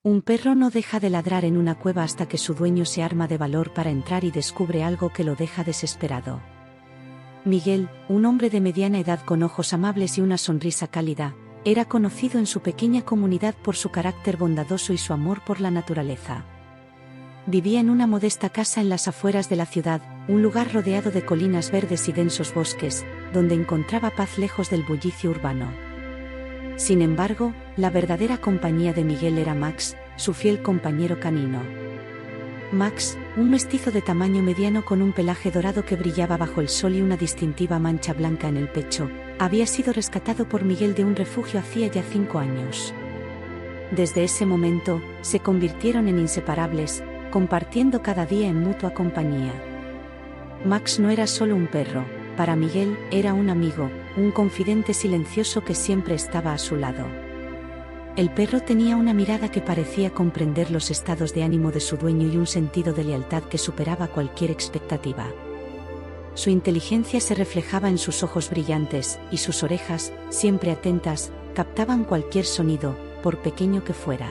Un perro no deja de ladrar en una cueva hasta que su dueño se arma de valor para entrar y descubre algo que lo deja desesperado. Miguel, un hombre de mediana edad con ojos amables y una sonrisa cálida, era conocido en su pequeña comunidad por su carácter bondadoso y su amor por la naturaleza. Vivía en una modesta casa en las afueras de la ciudad, un lugar rodeado de colinas verdes y densos bosques, donde encontraba paz lejos del bullicio urbano. Sin embargo, la verdadera compañía de Miguel era Max, su fiel compañero canino. Max, un mestizo de tamaño mediano con un pelaje dorado que brillaba bajo el sol y una distintiva mancha blanca en el pecho, había sido rescatado por Miguel de un refugio hacía ya 5 años. Desde ese momento, se convirtieron en inseparables, compartiendo cada día en mutua compañía. Max no era solo un perro, para Miguel era un amigo, un confidente silencioso que siempre estaba a su lado. El perro tenía una mirada que parecía comprender los estados de ánimo de su dueño y un sentido de lealtad que superaba cualquier expectativa. Su inteligencia se reflejaba en sus ojos brillantes, y sus orejas, siempre atentas, captaban cualquier sonido, por pequeño que fuera.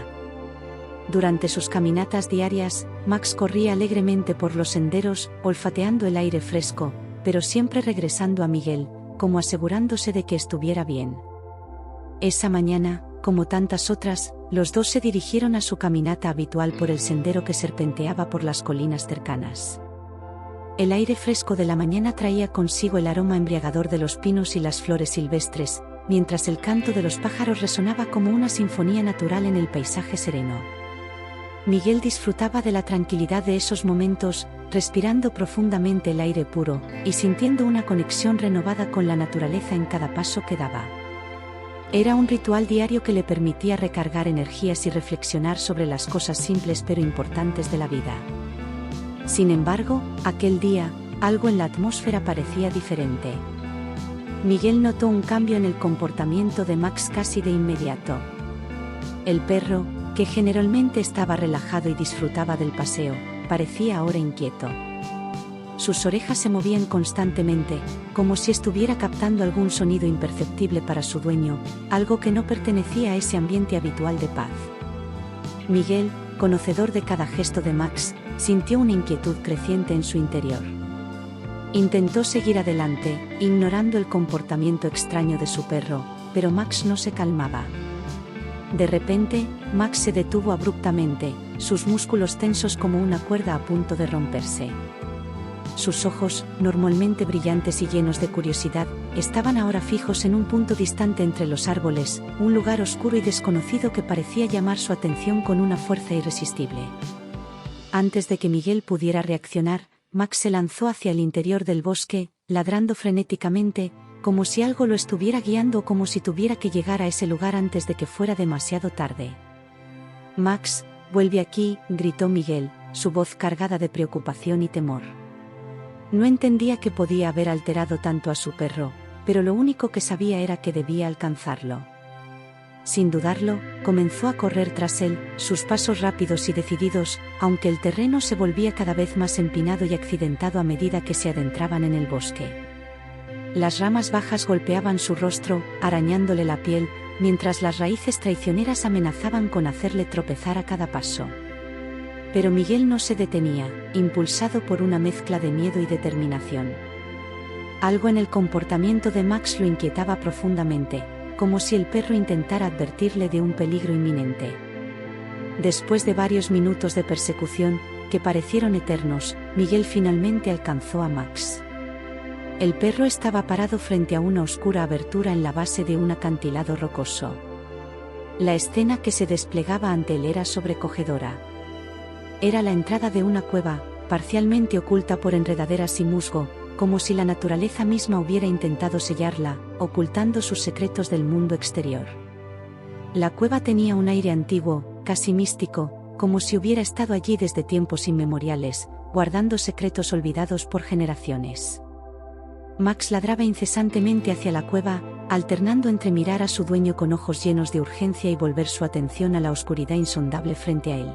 Durante sus caminatas diarias, Max corría alegremente por los senderos, olfateando el aire fresco, pero siempre regresando a Miguel, como asegurándose de que estuviera bien. Esa mañana, como tantas otras, los dos se dirigieron a su caminata habitual por el sendero que serpenteaba por las colinas cercanas. El aire fresco de la mañana traía consigo el aroma embriagador de los pinos y las flores silvestres, mientras el canto de los pájaros resonaba como una sinfonía natural en el paisaje sereno. Miguel disfrutaba de la tranquilidad de esos momentos, respirando profundamente el aire puro, y sintiendo una conexión renovada con la naturaleza en cada paso que daba. Era un ritual diario que le permitía recargar energías y reflexionar sobre las cosas simples pero importantes de la vida. Sin embargo, aquel día, algo en la atmósfera parecía diferente. Miguel notó un cambio en el comportamiento de Max casi de inmediato. El perro, que generalmente estaba relajado y disfrutaba del paseo, parecía ahora inquieto. Sus orejas se movían constantemente, como si estuviera captando algún sonido imperceptible para su dueño, algo que no pertenecía a ese ambiente habitual de paz. Miguel, conocedor de cada gesto de Max, sintió una inquietud creciente en su interior. Intentó seguir adelante, ignorando el comportamiento extraño de su perro, pero Max no se calmaba. De repente, Max se detuvo abruptamente, sus músculos tensos como una cuerda a punto de romperse. Sus ojos, normalmente brillantes y llenos de curiosidad, estaban ahora fijos en un punto distante entre los árboles, un lugar oscuro y desconocido que parecía llamar su atención con una fuerza irresistible. Antes de que Miguel pudiera reaccionar, Max se lanzó hacia el interior del bosque, ladrando frenéticamente, como si algo lo estuviera guiando o como si tuviera que llegar a ese lugar antes de que fuera demasiado tarde. «Max, vuelve aquí», gritó Miguel, su voz cargada de preocupación y temor. No entendía qué podía haber alterado tanto a su perro, pero lo único que sabía era que debía alcanzarlo. Sin dudarlo, comenzó a correr tras él, sus pasos rápidos y decididos, aunque el terreno se volvía cada vez más empinado y accidentado a medida que se adentraban en el bosque. Las ramas bajas golpeaban su rostro, arañándole la piel, mientras las raíces traicioneras amenazaban con hacerle tropezar a cada paso. Pero Miguel no se detenía, impulsado por una mezcla de miedo y determinación. Algo en el comportamiento de Max lo inquietaba profundamente, como si el perro intentara advertirle de un peligro inminente. Después de varios minutos de persecución, que parecieron eternos, Miguel finalmente alcanzó a Max. El perro estaba parado frente a una oscura abertura en la base de un acantilado rocoso. La escena que se desplegaba ante él era sobrecogedora. Era la entrada de una cueva, parcialmente oculta por enredaderas y musgo, como si la naturaleza misma hubiera intentado sellarla, ocultando sus secretos del mundo exterior. La cueva tenía un aire antiguo, casi místico, como si hubiera estado allí desde tiempos inmemoriales, guardando secretos olvidados por generaciones. Max ladraba incesantemente hacia la cueva, alternando entre mirar a su dueño con ojos llenos de urgencia y volver su atención a la oscuridad insondable frente a él.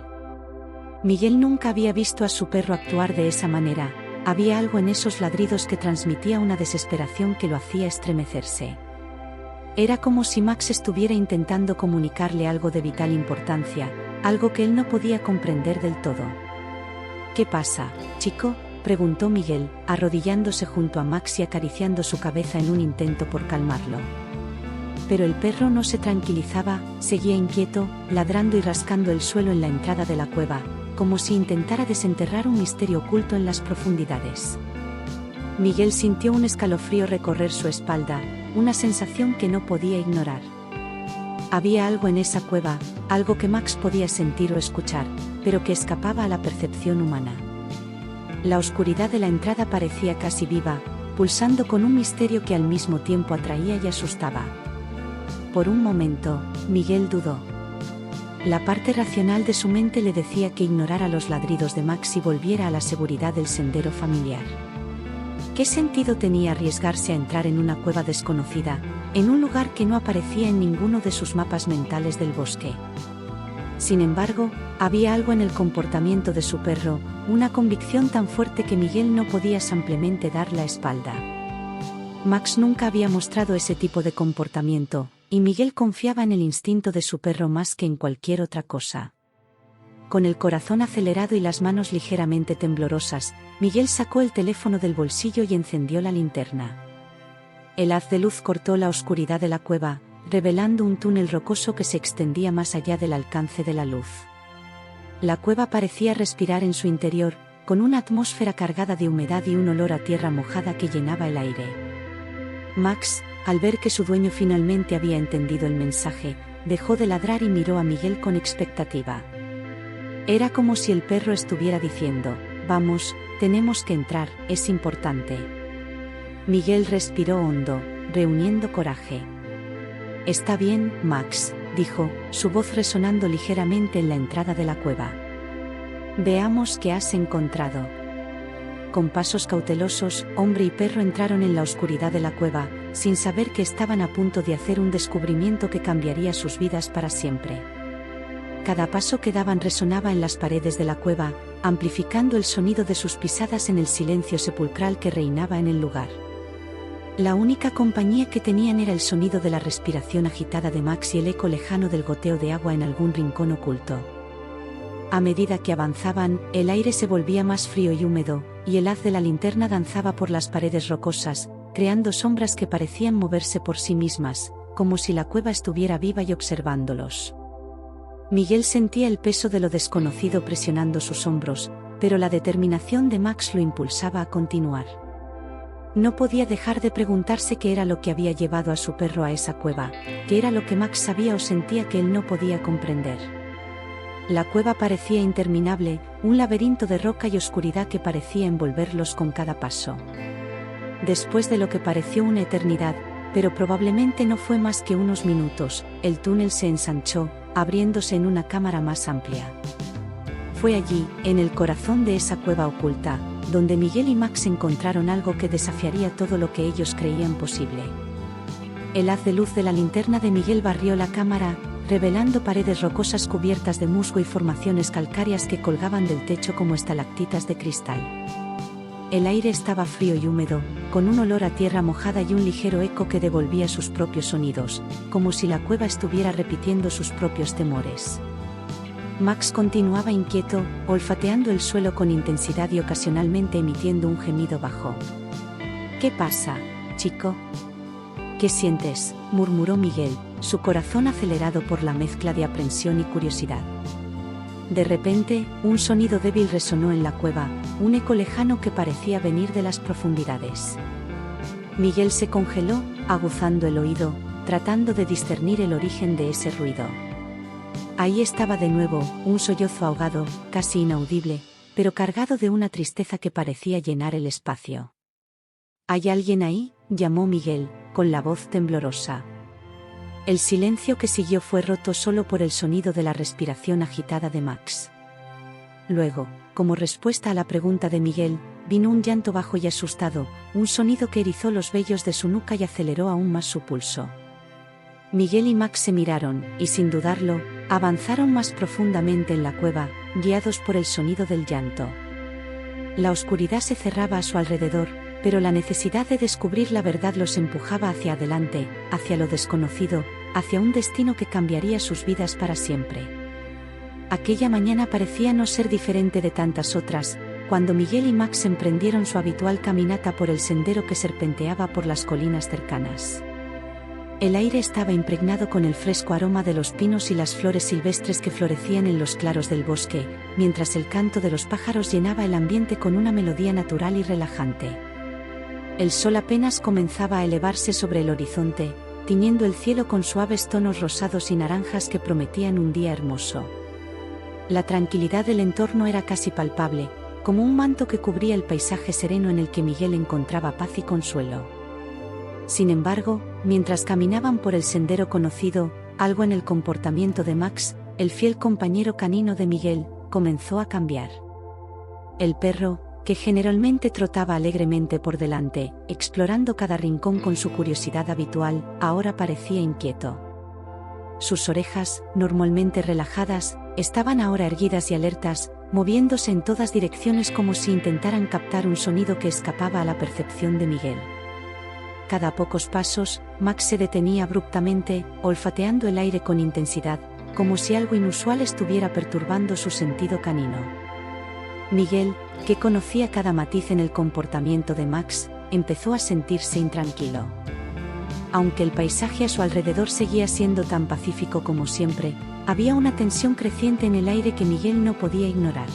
Miguel nunca había visto a su perro actuar de esa manera, había algo en esos ladridos que transmitía una desesperación que lo hacía estremecerse. Era como si Max estuviera intentando comunicarle algo de vital importancia, algo que él no podía comprender del todo. ¿Qué pasa, chico?, preguntó Miguel, arrodillándose junto a Max y acariciando su cabeza en un intento por calmarlo. Pero el perro no se tranquilizaba, seguía inquieto, ladrando y rascando el suelo en la entrada de la cueva, como si intentara desenterrar un misterio oculto en las profundidades. Miguel sintió un escalofrío recorrer su espalda, una sensación que no podía ignorar. Había algo en esa cueva, algo que Max podía sentir o escuchar, pero que escapaba a la percepción humana. La oscuridad de la entrada parecía casi viva, pulsando con un misterio que al mismo tiempo atraía y asustaba. Por un momento, Miguel dudó. La parte racional de su mente le decía que ignorara los ladridos de Max y volviera a la seguridad del sendero familiar. ¿Qué sentido tenía arriesgarse a entrar en una cueva desconocida, en un lugar que no aparecía en ninguno de sus mapas mentales del bosque? Sin embargo, había algo en el comportamiento de su perro, una convicción tan fuerte que Miguel no podía simplemente dar la espalda. Max nunca había mostrado ese tipo de comportamiento, y Miguel confiaba en el instinto de su perro más que en cualquier otra cosa. Con el corazón acelerado y las manos ligeramente temblorosas, Miguel sacó el teléfono del bolsillo y encendió la linterna. El haz de luz cortó la oscuridad de la cueva, revelando un túnel rocoso que se extendía más allá del alcance de la luz. La cueva parecía respirar en su interior, con una atmósfera cargada de humedad y un olor a tierra mojada que llenaba el aire. Max, al ver que su dueño finalmente había entendido el mensaje, dejó de ladrar y miró a Miguel con expectativa. Era como si el perro estuviera diciendo: «Vamos, tenemos que entrar, es importante». Miguel respiró hondo, reuniendo coraje. «Está bien, Max», dijo, su voz resonando ligeramente en la entrada de la cueva. «Veamos qué has encontrado». Con pasos cautelosos, hombre y perro entraron en la oscuridad de la cueva, sin saber que estaban a punto de hacer un descubrimiento que cambiaría sus vidas para siempre. Cada paso que daban resonaba en las paredes de la cueva, amplificando el sonido de sus pisadas en el silencio sepulcral que reinaba en el lugar. La única compañía que tenían era el sonido de la respiración agitada de Max y el eco lejano del goteo de agua en algún rincón oculto. A medida que avanzaban, el aire se volvía más frío y húmedo, y el haz de la linterna danzaba por las paredes rocosas, creando sombras que parecían moverse por sí mismas, como si la cueva estuviera viva y observándolos. Miguel sentía el peso de lo desconocido presionando sus hombros, pero la determinación de Max lo impulsaba a continuar. No podía dejar de preguntarse qué era lo que había llevado a su perro a esa cueva, qué era lo que Max sabía o sentía que él no podía comprender. La cueva parecía interminable, un laberinto de roca y oscuridad que parecía envolverlos con cada paso. Después de lo que pareció una eternidad, pero probablemente no fue más que unos minutos, el túnel se ensanchó, abriéndose en una cámara más amplia. Fue allí, en el corazón de esa cueva oculta, donde Miguel y Max encontraron algo que desafiaría todo lo que ellos creían posible. El haz de luz de la linterna de Miguel barrió la cámara, revelando paredes rocosas cubiertas de musgo y formaciones calcáreas que colgaban del techo como estalactitas de cristal. El aire estaba frío y húmedo, con un olor a tierra mojada y un ligero eco que devolvía sus propios sonidos, como si la cueva estuviera repitiendo sus propios temores. Max continuaba inquieto, olfateando el suelo con intensidad y ocasionalmente emitiendo un gemido bajo. «¿Qué pasa, chico? ¿Qué sientes?», murmuró Miguel, su corazón acelerado por la mezcla de aprensión y curiosidad. De repente, un sonido débil resonó en la cueva, un eco lejano que parecía venir de las profundidades. Miguel se congeló, aguzando el oído, tratando de discernir el origen de ese ruido. Ahí estaba de nuevo, un sollozo ahogado, casi inaudible, pero cargado de una tristeza que parecía llenar el espacio. «¿Hay alguien ahí?», llamó Miguel, con la voz temblorosa. El silencio que siguió fue roto solo por el sonido de la respiración agitada de Max. Luego, como respuesta a la pregunta de Miguel, vino un llanto bajo y asustado, un sonido que erizó los vellos de su nuca y aceleró aún más su pulso. Miguel y Max se miraron, y sin dudarlo, avanzaron más profundamente en la cueva, guiados por el sonido del llanto. La oscuridad se cerraba a su alrededor, pero la necesidad de descubrir la verdad los empujaba hacia adelante, hacia lo desconocido, hacia un destino que cambiaría sus vidas para siempre. Aquella mañana parecía no ser diferente de tantas otras, cuando Miguel y Max emprendieron su habitual caminata por el sendero que serpenteaba por las colinas cercanas. El aire estaba impregnado con el fresco aroma de los pinos y las flores silvestres que florecían en los claros del bosque, mientras el canto de los pájaros llenaba el ambiente con una melodía natural y relajante. El sol apenas comenzaba a elevarse sobre el horizonte, tiñendo el cielo con suaves tonos rosados y naranjas que prometían un día hermoso. La tranquilidad del entorno era casi palpable, como un manto que cubría el paisaje sereno en el que Miguel encontraba paz y consuelo. Sin embargo, mientras caminaban por el sendero conocido, algo en el comportamiento de Max, el fiel compañero canino de Miguel, comenzó a cambiar. El perro, que generalmente trotaba alegremente por delante, explorando cada rincón con su curiosidad habitual, ahora parecía inquieto. Sus orejas, normalmente relajadas, estaban ahora erguidas y alertas, moviéndose en todas direcciones como si intentaran captar un sonido que escapaba a la percepción de Miguel. Cada pocos pasos, Max se detenía abruptamente, olfateando el aire con intensidad, como si algo inusual estuviera perturbando su sentido canino. Miguel, que conocía cada matiz en el comportamiento de Max, empezó a sentirse intranquilo. Aunque el paisaje a su alrededor seguía siendo tan pacífico como siempre, había una tensión creciente en el aire que Miguel no podía ignorar.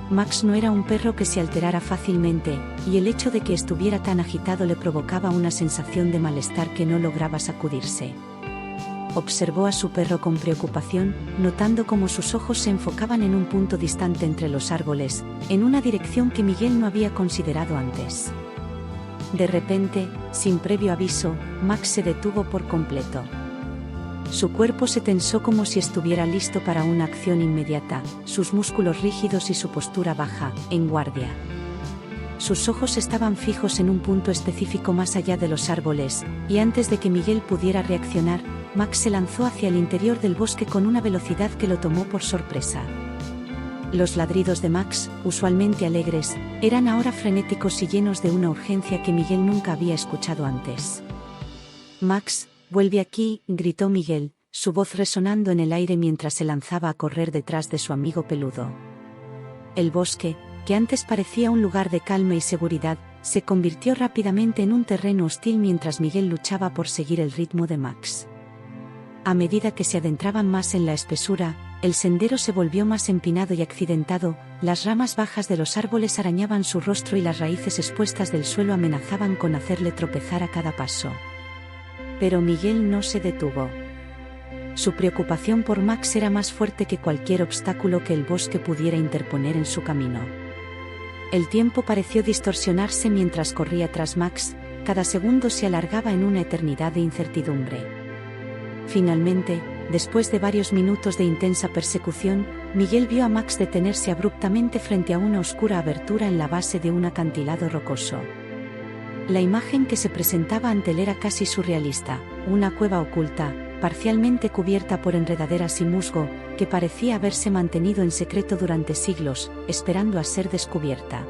Max no era un perro que se alterara fácilmente, y el hecho de que estuviera tan agitado le provocaba una sensación de malestar que no lograba sacudirse. Observó a su perro con preocupación, notando cómo sus ojos se enfocaban en un punto distante entre los árboles, en una dirección que Miguel no había considerado antes. De repente, sin previo aviso, Max se detuvo por completo. Su cuerpo se tensó como si estuviera listo para una acción inmediata, sus músculos rígidos y su postura baja, en guardia. Sus ojos estaban fijos en un punto específico más allá de los árboles, y antes de que Miguel pudiera reaccionar, Max se lanzó hacia el interior del bosque con una velocidad que lo tomó por sorpresa. Los ladridos de Max, usualmente alegres, eran ahora frenéticos y llenos de una urgencia que Miguel nunca había escuchado antes. «Max, vuelve aquí», gritó Miguel, su voz resonando en el aire mientras se lanzaba a correr detrás de su amigo peludo. El bosque, que antes parecía un lugar de calma y seguridad, se convirtió rápidamente en un terreno hostil mientras Miguel luchaba por seguir el ritmo de Max. A medida que se adentraban más en la espesura, el sendero se volvió más empinado y accidentado, las ramas bajas de los árboles arañaban su rostro y las raíces expuestas del suelo amenazaban con hacerle tropezar a cada paso. Pero Miguel no se detuvo. Su preocupación por Max era más fuerte que cualquier obstáculo que el bosque pudiera interponer en su camino. El tiempo pareció distorsionarse mientras corría tras Max, cada segundo se alargaba en una eternidad de incertidumbre. Finalmente, después de varios minutos de intensa persecución, Miguel vio a Max detenerse abruptamente frente a una oscura abertura en la base de un acantilado rocoso. La imagen que se presentaba ante él era casi surrealista, una cueva oculta, parcialmente cubierta por enredaderas y musgo, que parecía haberse mantenido en secreto durante siglos, esperando a ser descubierta.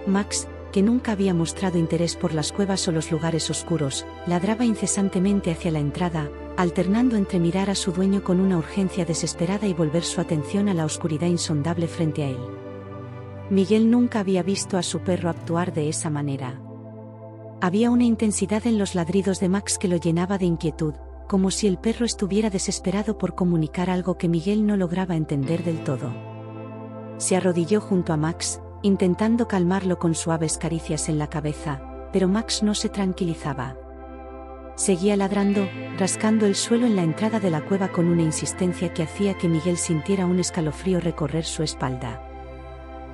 Max, que nunca había mostrado interés por las cuevas o los lugares oscuros, ladraba incesantemente hacia la entrada, alternando entre mirar a su dueño con una urgencia desesperada y volver su atención a la oscuridad insondable frente a él. Miguel nunca había visto a su perro actuar de esa manera. Había una intensidad en los ladridos de Max que lo llenaba de inquietud, como si el perro estuviera desesperado por comunicar algo que Miguel no lograba entender del todo. Se arrodilló junto a Max, intentando calmarlo con suaves caricias en la cabeza, pero Max no se tranquilizaba. Seguía ladrando, rascando el suelo en la entrada de la cueva con una insistencia que hacía que Miguel sintiera un escalofrío recorrer su espalda.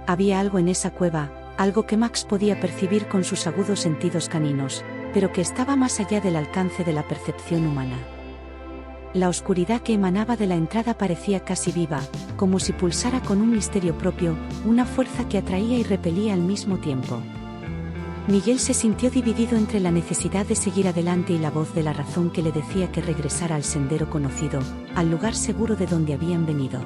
Había algo en esa cueva, algo que Max podía percibir con sus agudos sentidos caninos, pero que estaba más allá del alcance de la percepción humana. La oscuridad que emanaba de la entrada parecía casi viva, como si pulsara con un misterio propio, una fuerza que atraía y repelía al mismo tiempo. Miguel se sintió dividido entre la necesidad de seguir adelante y la voz de la razón que le decía que regresara al sendero conocido, al lugar seguro de donde habían venido.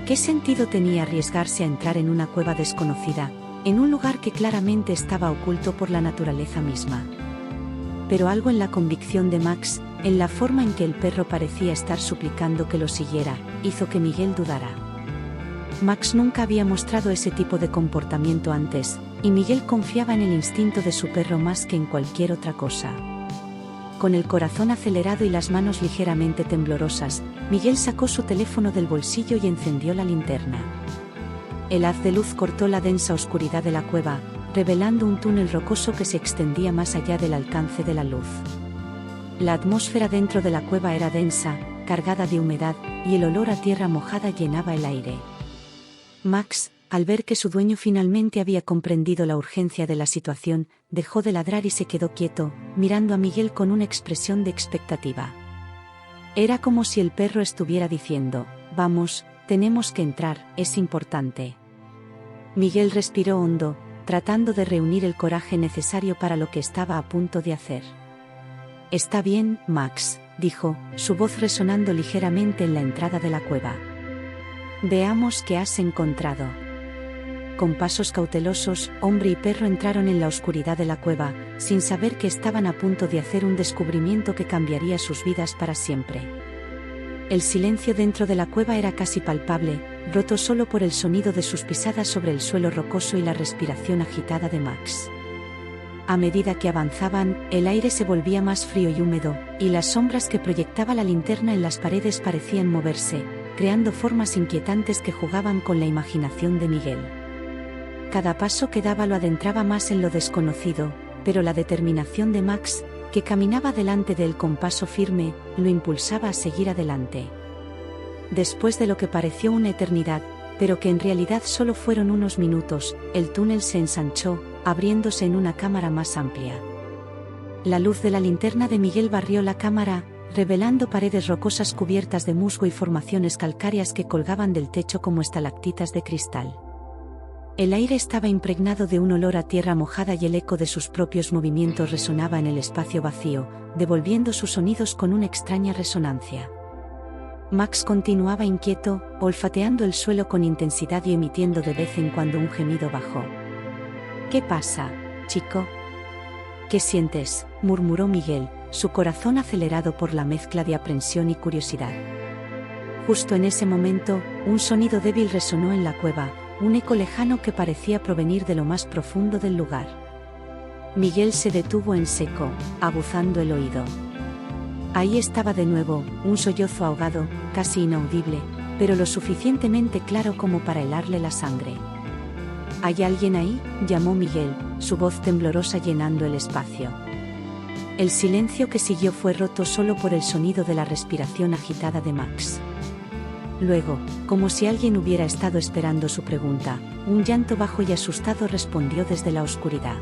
¿Qué sentido tenía arriesgarse a entrar en una cueva desconocida, en un lugar que claramente estaba oculto por la naturaleza misma? Pero algo en la convicción de Max, en la forma en que el perro parecía estar suplicando que lo siguiera, hizo que Miguel dudara. Max nunca había mostrado ese tipo de comportamiento antes, y Miguel confiaba en el instinto de su perro más que en cualquier otra cosa. Con el corazón acelerado y las manos ligeramente temblorosas, Miguel sacó su teléfono del bolsillo y encendió la linterna. El haz de luz cortó la densa oscuridad de la cueva, revelando un túnel rocoso que se extendía más allá del alcance de la luz. La atmósfera dentro de la cueva era densa, cargada de humedad, y el olor a tierra mojada llenaba el aire. Max, al ver que su dueño finalmente había comprendido la urgencia de la situación, dejó de ladrar y se quedó quieto, mirando a Miguel con una expresión de expectativa. Era como si el perro estuviera diciendo: «Vamos, tenemos que entrar, es importante». Miguel respiró hondo, tratando de reunir el coraje necesario para lo que estaba a punto de hacer. «Está bien, Max», dijo, su voz resonando ligeramente en la entrada de la cueva. «Veamos qué has encontrado». Con pasos cautelosos, hombre y perro entraron en la oscuridad de la cueva, sin saber que estaban a punto de hacer un descubrimiento que cambiaría sus vidas para siempre. El silencio dentro de la cueva era casi palpable, roto solo por el sonido de sus pisadas sobre el suelo rocoso y la respiración agitada de Max. A medida que avanzaban, el aire se volvía más frío y húmedo, y las sombras que proyectaba la linterna en las paredes parecían moverse, creando formas inquietantes que jugaban con la imaginación de Miguel. Cada paso que daba lo adentraba más en lo desconocido, pero la determinación de Max, que caminaba delante de él con paso firme, lo impulsaba a seguir adelante. Después de lo que pareció una eternidad, pero que en realidad solo fueron unos minutos, el túnel se ensanchó, abriéndose en una cámara más amplia. La luz de la linterna de Miguel barrió la cámara, revelando paredes rocosas cubiertas de musgo y formaciones calcáreas que colgaban del techo como estalactitas de cristal. El aire estaba impregnado de un olor a tierra mojada y el eco de sus propios movimientos resonaba en el espacio vacío, devolviendo sus sonidos con una extraña resonancia. Max continuaba inquieto, olfateando el suelo con intensidad y emitiendo de vez en cuando un gemido bajo. «¿Qué pasa, chico?» «¿Qué sientes?», murmuró Miguel, su corazón acelerado por la mezcla de aprensión y curiosidad. Justo en ese momento, un sonido débil resonó en la cueva, un eco lejano que parecía provenir de lo más profundo del lugar. Miguel se detuvo en seco, aguzando el oído. Ahí estaba de nuevo, un sollozo ahogado, casi inaudible, pero lo suficientemente claro como para helarle la sangre. «¿Hay alguien ahí?», llamó Miguel, su voz temblorosa llenando el espacio. El silencio que siguió fue roto solo por el sonido de la respiración agitada de Max. Luego, como si alguien hubiera estado esperando su pregunta, un llanto bajo y asustado respondió desde la oscuridad.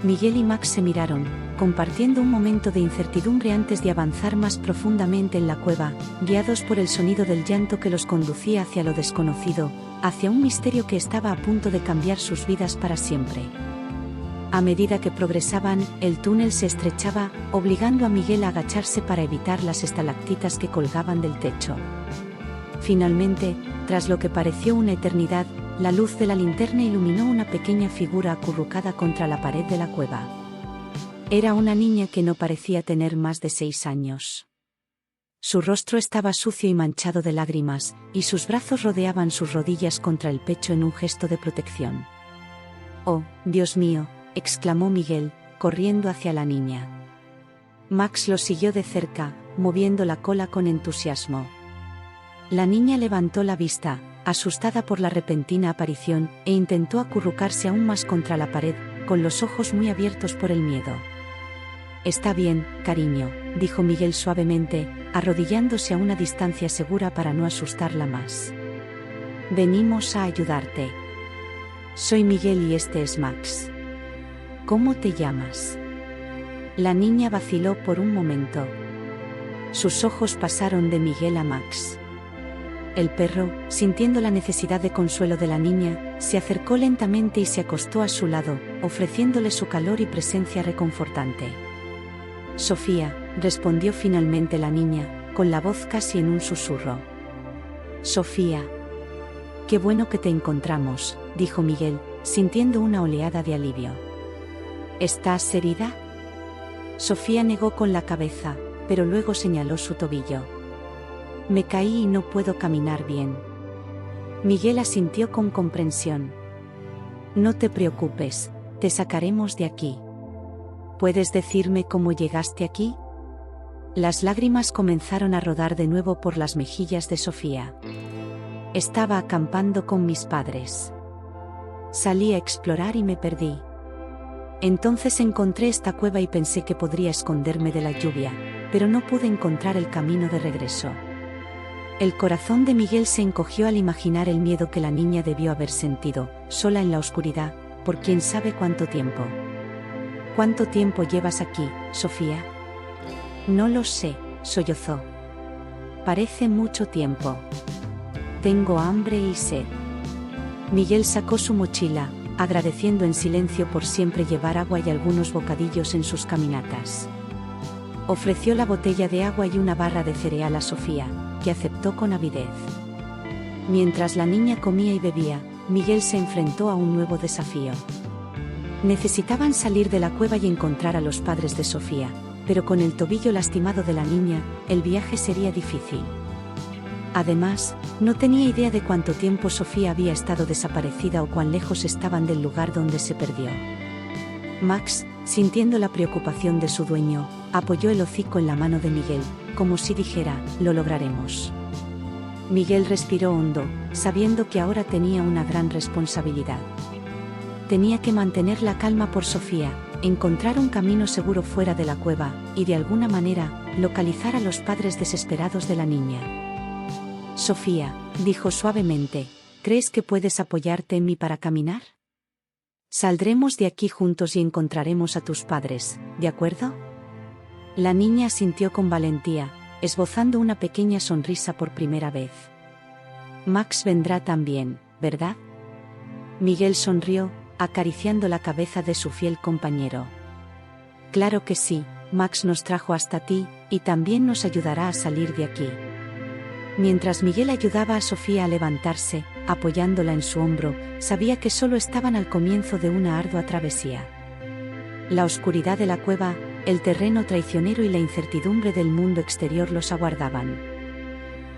Miguel y Max se miraron, compartiendo un momento de incertidumbre antes de avanzar más profundamente en la cueva, guiados por el sonido del llanto que los conducía hacia lo desconocido, hacia un misterio que estaba a punto de cambiar sus vidas para siempre. A medida que progresaban, el túnel se estrechaba, obligando a Miguel a agacharse para evitar las estalactitas que colgaban del techo. Finalmente, tras lo que pareció una eternidad, la luz de la linterna iluminó una pequeña figura acurrucada contra la pared de la cueva. Era una niña que no parecía tener más de 6 años. Su rostro estaba sucio y manchado de lágrimas, y sus brazos rodeaban sus rodillas contra el pecho en un gesto de protección. «Oh, Dios mío», exclamó Miguel, corriendo hacia la niña. Max lo siguió de cerca, moviendo la cola con entusiasmo. La niña levantó la vista, asustada por la repentina aparición, e intentó acurrucarse aún más contra la pared, con los ojos muy abiertos por el miedo. «Está bien, cariño», dijo Miguel suavemente, arrodillándose a una distancia segura para no asustarla más. «Venimos a ayudarte. Soy Miguel y este es Max. ¿Cómo te llamas?». La niña vaciló por un momento. Sus ojos pasaron de Miguel a Max. El perro, sintiendo la necesidad de consuelo de la niña, se acercó lentamente y se acostó a su lado, ofreciéndole su calor y presencia reconfortante. «Sofía», respondió finalmente la niña, con la voz casi en un susurro. «Sofía. Qué bueno que te encontramos», dijo Miguel, sintiendo una oleada de alivio. «¿Estás herida?». Sofía negó con la cabeza, pero luego señaló su tobillo. Me caí y no puedo caminar bien. Miguel asintió con comprensión. No te preocupes, te sacaremos de aquí. ¿Puedes decirme cómo llegaste aquí? Las lágrimas comenzaron a rodar de nuevo por las mejillas de Sofía. Estaba acampando con mis padres. Salí a explorar y me perdí. Entonces encontré esta cueva y pensé que podría esconderme de la lluvia, pero no pude encontrar el camino de regreso. El corazón de Miguel se encogió al imaginar el miedo que la niña debió haber sentido, sola en la oscuridad, por quién sabe cuánto tiempo. ¿Cuánto tiempo llevas aquí, Sofía? No lo sé, sollozó. Parece mucho tiempo. Tengo hambre y sed. Miguel sacó su mochila, agradeciendo en silencio por siempre llevar agua y algunos bocadillos en sus caminatas. Ofreció la botella de agua y una barra de cereal a Sofía, que aceptó con avidez. Mientras la niña comía y bebía, Miguel se enfrentó a un nuevo desafío. Necesitaban salir de la cueva y encontrar a los padres de Sofía, pero con el tobillo lastimado de la niña, el viaje sería difícil. Además, no tenía idea de cuánto tiempo Sofía había estado desaparecida o cuán lejos estaban del lugar donde se perdió. Max, sintiendo la preocupación de su dueño, apoyó el hocico en la mano de Miguel, como si dijera, lo lograremos. Miguel respiró hondo, sabiendo que ahora tenía una gran responsabilidad. Tenía que mantener la calma por Sofía, encontrar un camino seguro fuera de la cueva, y de alguna manera, localizar a los padres desesperados de la niña. Sofía, dijo suavemente, ¿crees que puedes apoyarte en mí para caminar? Saldremos de aquí juntos y encontraremos a tus padres, ¿de acuerdo? La niña asintió con valentía, esbozando una pequeña sonrisa por primera vez. Max vendrá también, ¿verdad? Miguel sonrió, acariciando la cabeza de su fiel compañero. Claro que sí, Max nos trajo hasta ti, y también nos ayudará a salir de aquí. Mientras Miguel ayudaba a Sofía a levantarse, apoyándola en su hombro, sabía que solo estaban al comienzo de una ardua travesía. La oscuridad de la cueva, el terreno traicionero y la incertidumbre del mundo exterior los aguardaban.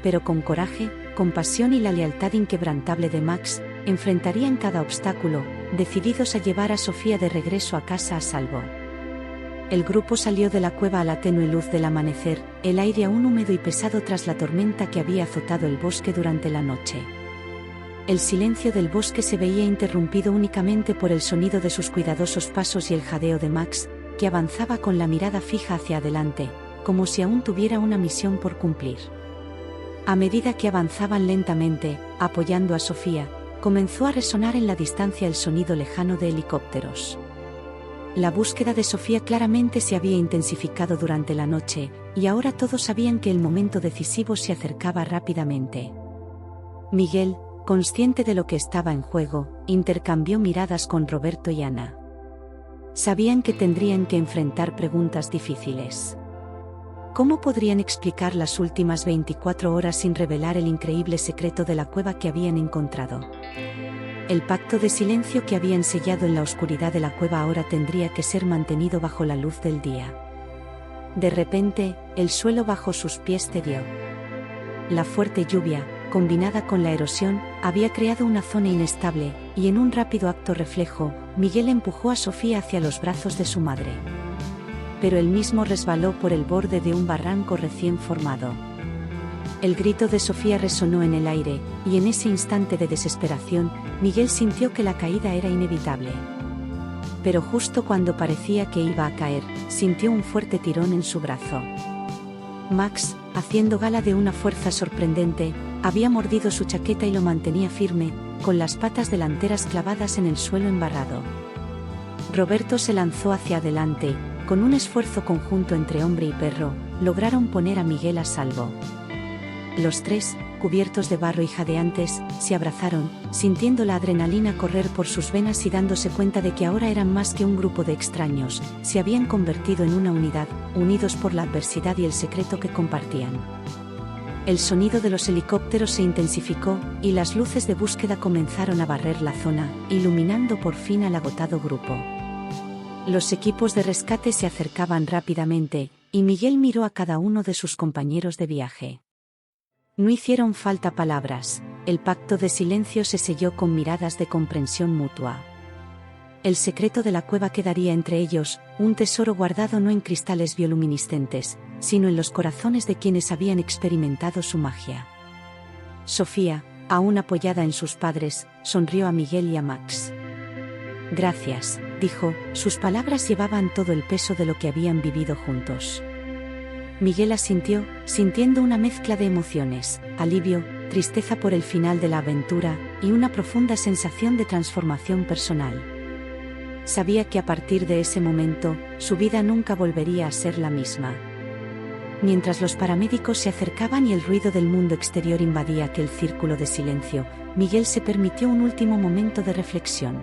Pero con coraje, compasión y la lealtad inquebrantable de Max, enfrentarían cada obstáculo, decididos a llevar a Sofía de regreso a casa a salvo. El grupo salió de la cueva a la tenue luz del amanecer, el aire aún húmedo y pesado tras la tormenta que había azotado el bosque durante la noche. El silencio del bosque se veía interrumpido únicamente por el sonido de sus cuidadosos pasos y el jadeo de Max, que avanzaba con la mirada fija hacia adelante, como si aún tuviera una misión por cumplir. A medida que avanzaban lentamente, apoyando a Sofía, comenzó a resonar en la distancia el sonido lejano de helicópteros. La búsqueda de Sofía claramente se había intensificado durante la noche, y ahora todos sabían que el momento decisivo se acercaba rápidamente. Miguel, consciente de lo que estaba en juego, intercambió miradas con Roberto y Ana. Sabían que tendrían que enfrentar preguntas difíciles. ¿Cómo podrían explicar las últimas 24 horas sin revelar el increíble secreto de la cueva que habían encontrado? El pacto de silencio que habían sellado en la oscuridad de la cueva ahora tendría que ser mantenido bajo la luz del día. De repente, el suelo bajo sus pies cedió. La fuerte lluvia, combinada con la erosión, había creado una zona inestable, y en un rápido acto reflejo, Miguel empujó a Sofía hacia los brazos de su madre. Pero él mismo resbaló por el borde de un barranco recién formado. El grito de Sofía resonó en el aire, y en ese instante de desesperación, Miguel sintió que la caída era inevitable. Pero justo cuando parecía que iba a caer, sintió un fuerte tirón en su brazo. Max, haciendo gala de una fuerza sorprendente, había mordido su chaqueta y lo mantenía firme, con las patas delanteras clavadas en el suelo embarrado. Roberto se lanzó hacia adelante. Con un esfuerzo conjunto entre hombre y perro, lograron poner a Miguel a salvo. Los tres, cubiertos de barro y jadeantes, se abrazaron, sintiendo la adrenalina correr por sus venas y dándose cuenta de que ahora eran más que un grupo de extraños, se habían convertido en una unidad, unidos por la adversidad y el secreto que compartían. El sonido de los helicópteros se intensificó, y las luces de búsqueda comenzaron a barrer la zona, iluminando por fin al agotado grupo. Los equipos de rescate se acercaban rápidamente, Y Miguel miró a cada uno de sus compañeros de viaje. No hicieron falta palabras, el pacto de silencio se selló con miradas de comprensión mutua. El secreto de la cueva quedaría entre ellos, un tesoro guardado no en cristales bioluminiscentes, sino en los corazones de quienes habían experimentado su magia. Sofía, aún apoyada en sus padres, sonrió a Miguel y a Max. Gracias, dijo, sus palabras llevaban todo el peso de lo que habían vivido juntos. Miguel asintió, sintiendo una mezcla de emociones, alivio, tristeza por el final de la aventura, y una profunda sensación de transformación personal. Sabía que a partir de ese momento, su vida nunca volvería a ser la misma. Mientras los paramédicos se acercaban y el ruido del mundo exterior invadía aquel círculo de silencio, Miguel se permitió un último momento de reflexión.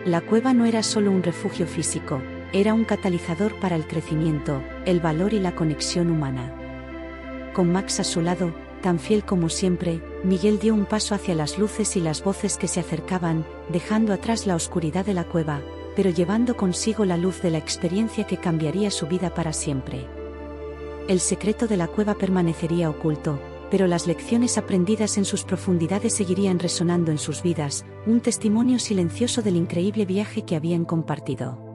La cueva no era solo un refugio físico, era un catalizador para el crecimiento, el valor y la conexión humana. Con Max a su lado, tan fiel como siempre, Miguel dio un paso hacia las luces y las voces que se acercaban, dejando atrás la oscuridad de la cueva, pero llevando consigo la luz de la experiencia que cambiaría su vida para siempre. El secreto de la cueva permanecería oculto, pero las lecciones aprendidas en sus profundidades seguirían resonando en sus vidas, un testimonio silencioso del increíble viaje que habían compartido.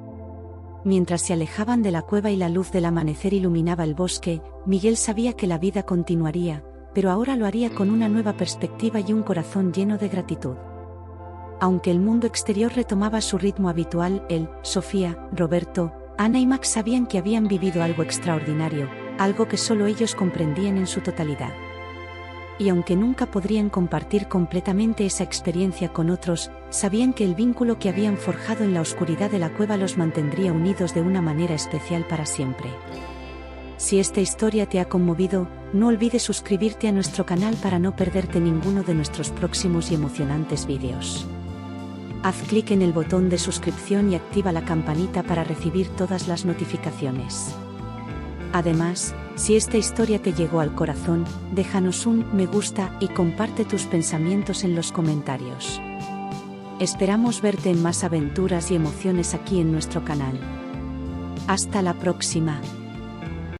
Mientras se alejaban de la cueva y la luz del amanecer iluminaba el bosque, Miguel sabía que la vida continuaría, pero ahora lo haría con una nueva perspectiva y un corazón lleno de gratitud. Aunque el mundo exterior retomaba su ritmo habitual, él, Sofía, Roberto, Ana y Max sabían que habían vivido algo extraordinario, algo que solo ellos comprendían en su totalidad. Y aunque nunca podrían compartir completamente esa experiencia con otros, sabían que el vínculo que habían forjado en la oscuridad de la cueva los mantendría unidos de una manera especial para siempre. Si esta historia te ha conmovido, no olvides suscribirte a nuestro canal para no perderte ninguno de nuestros próximos y emocionantes vídeos. Haz clic en el botón de suscripción y activa la campanita para recibir todas las notificaciones. Además, si esta historia te llegó al corazón, déjanos un me gusta y comparte tus pensamientos en los comentarios. Esperamos verte en más aventuras y emociones aquí en nuestro canal. Hasta la próxima.